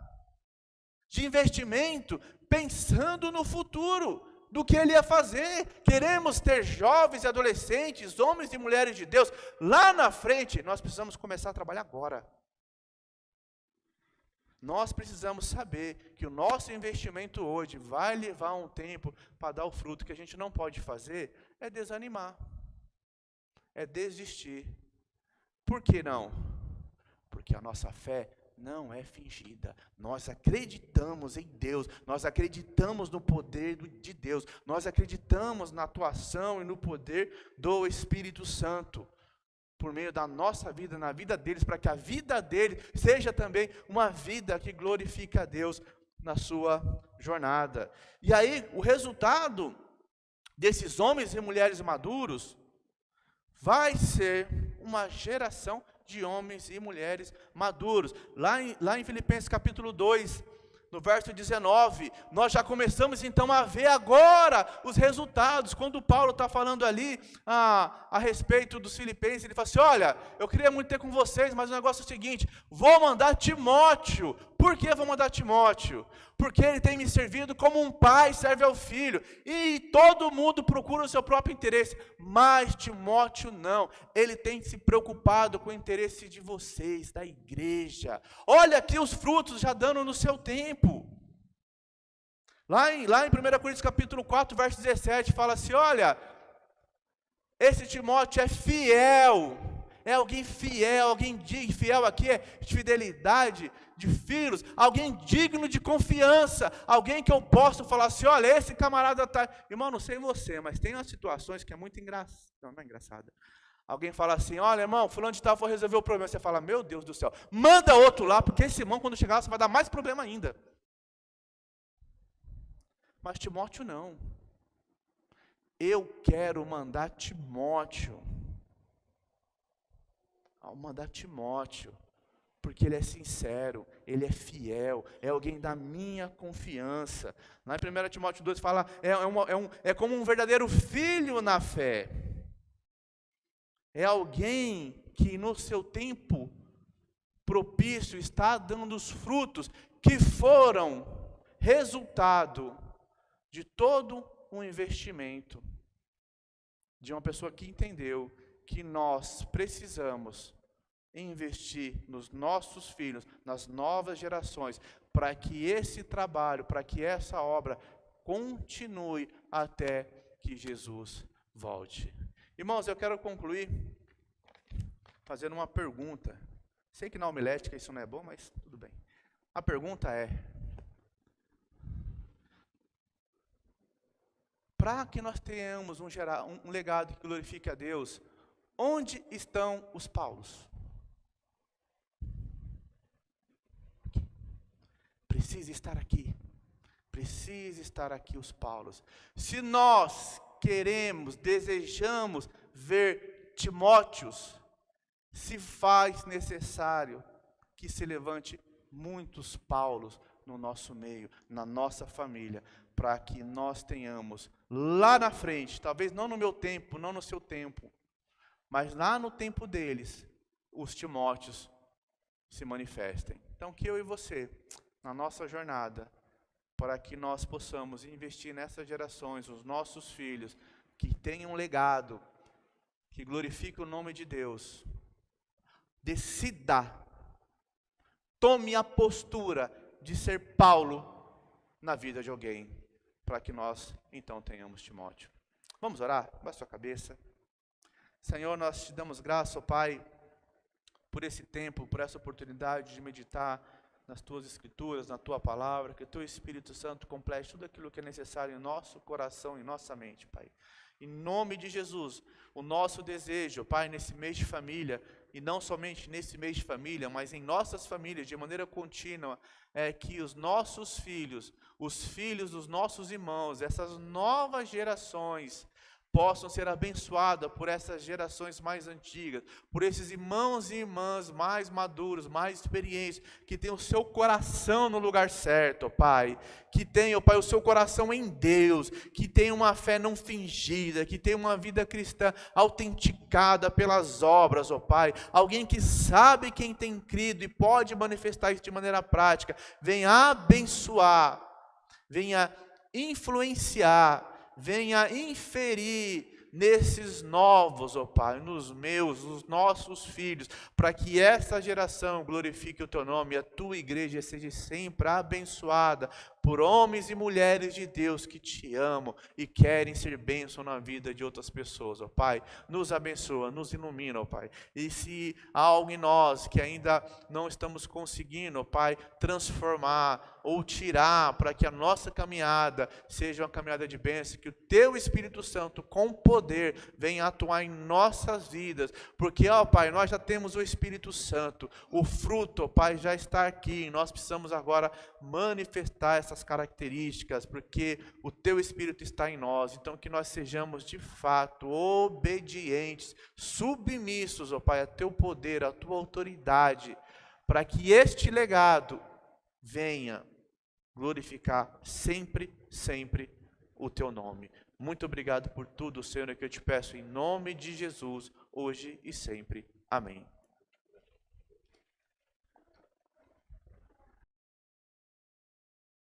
de investimento, pensando no futuro, do que ele ia fazer. Queremos ter jovens e adolescentes, homens e mulheres de Deus, lá na frente. Nós precisamos começar a trabalhar agora. Nós precisamos saber que o nosso investimento hoje vai levar um tempo para dar o fruto. Que a gente não pode fazer é desanimar, é desistir. Por que não? Porque a nossa fé não é fingida. Nós acreditamos em Deus, nós acreditamos no poder de Deus, nós acreditamos na atuação e no poder do Espírito Santo. por meio da nossa vida, na vida deles, para que a vida deles seja também uma vida que glorifica a Deus na sua jornada. E aí, o resultado desses homens e mulheres maduros vai ser uma geração de homens e mulheres maduros. Lá em Filipenses capítulo 2, no verso 19, nós já começamos então a ver agora os resultados. Quando Paulo está falando ali a respeito dos filipenses, ele fala assim: olha, eu queria muito ter com vocês, mas o negócio é o seguinte, vou mandar Timóteo. Por que vou mandar Timóteo? Porque ele tem me servido como um pai serve ao filho, e todo mundo procura o seu próprio interesse, mas Timóteo não, ele tem se preocupado com o interesse de vocês, da igreja. Olha aqui os frutos já dando no seu tempo. Lá em 1 Coríntios capítulo 4, verso 17, fala assim: olha, esse Timóteo é fiel, é alguém fiel, alguém fiel aqui é de fidelidade, de filhos, alguém digno de confiança, alguém que eu posso falar assim: olha, esse camarada está... Irmão, não sei você, mas tem umas situações que é muito engraçada, não é engraçada. Alguém fala assim: olha, irmão, fulano de tal foi resolver o problema. Você fala: meu Deus do céu, manda outro lá, porque esse irmão, quando chegar, você vai dar mais problema ainda. Mas Timóteo não. Eu quero mandar Timóteo. Ao mandar Timóteo, porque ele é sincero, ele é fiel, é alguém da minha confiança. Lá em 1 Timóteo 2 fala, é como um verdadeiro filho na fé. É alguém que no seu tempo propício está dando os frutos que foram resultado de todo um investimento, de uma pessoa que entendeu que nós precisamos investir nos nossos filhos, nas novas gerações, para que esse trabalho, para que essa obra continue até que Jesus volte. Irmãos, eu quero concluir fazendo uma pergunta. Sei que na homilética isso não é bom, mas tudo bem. A pergunta é: para que nós tenhamos um legado que glorifique a Deus, onde estão os Paulos? Precisa estar aqui. Precisa estar aqui os Paulos. Se nós queremos, desejamos ver Timóteos, se faz necessário que se levante muitos Paulos no nosso meio, na nossa família, para que nós tenhamos lá na frente, talvez não no meu tempo, não no seu tempo, mas lá no tempo deles, os Timóteos se manifestem. Então que eu e você, na nossa jornada, para que nós possamos investir nessas gerações, os nossos filhos, que tenham um legado, que glorifique o nome de Deus. Decida, tome a postura de ser Paulo na vida de alguém, para que nós então tenhamos Timóteo. Vamos orar? Baixe sua cabeça. Senhor, nós te damos graça, ó Pai, por esse tempo, por essa oportunidade de meditar nas Tuas Escrituras, na Tua Palavra, que o Teu Espírito Santo complete tudo aquilo que é necessário em nosso coração, em nossa mente, Pai. Em nome de Jesus, o nosso desejo, Pai, nesse mês de família, e não somente nesse mês de família, mas em nossas famílias, de maneira contínua, é que os nossos filhos, os filhos dos nossos irmãos, essas novas gerações, possam ser abençoadas por essas gerações mais antigas, por esses irmãos e irmãs mais maduros, mais experientes, que têm o seu coração no lugar certo, ó Pai, que tenham, ó Pai, o seu coração em Deus, que tenham uma fé não fingida, que tenham uma vida cristã autenticada pelas obras, ó Pai, alguém que sabe quem tem crido e pode manifestar isso de maneira prática, venha abençoar, venha influenciar, venha inferir nesses novos, ó Pai, nos meus, nos nossos filhos, para que essa geração glorifique o Teu nome e a Tua igreja seja sempre abençoada por homens e mulheres de Deus que te amam e querem ser bênção na vida de outras pessoas, ó Pai. Nos abençoa, nos ilumina, ó Pai. E se há algo em nós que ainda não estamos conseguindo, ó Pai, transformar ou tirar para que a nossa caminhada seja uma caminhada de bênção, que o Teu Espírito Santo com poder venha atuar em nossas vidas, porque, ó Pai, nós já temos o Espírito Santo, o fruto, ó Pai, já está aqui, nós precisamos agora manifestar essas características, porque o Teu Espírito está em nós, então que nós sejamos de fato obedientes, submissos, ó Pai, a Teu poder, a Tua autoridade, para que este legado venha glorificar sempre, sempre o Teu nome. Muito obrigado por tudo, Senhor, que eu te peço em nome de Jesus, hoje e sempre. Amém.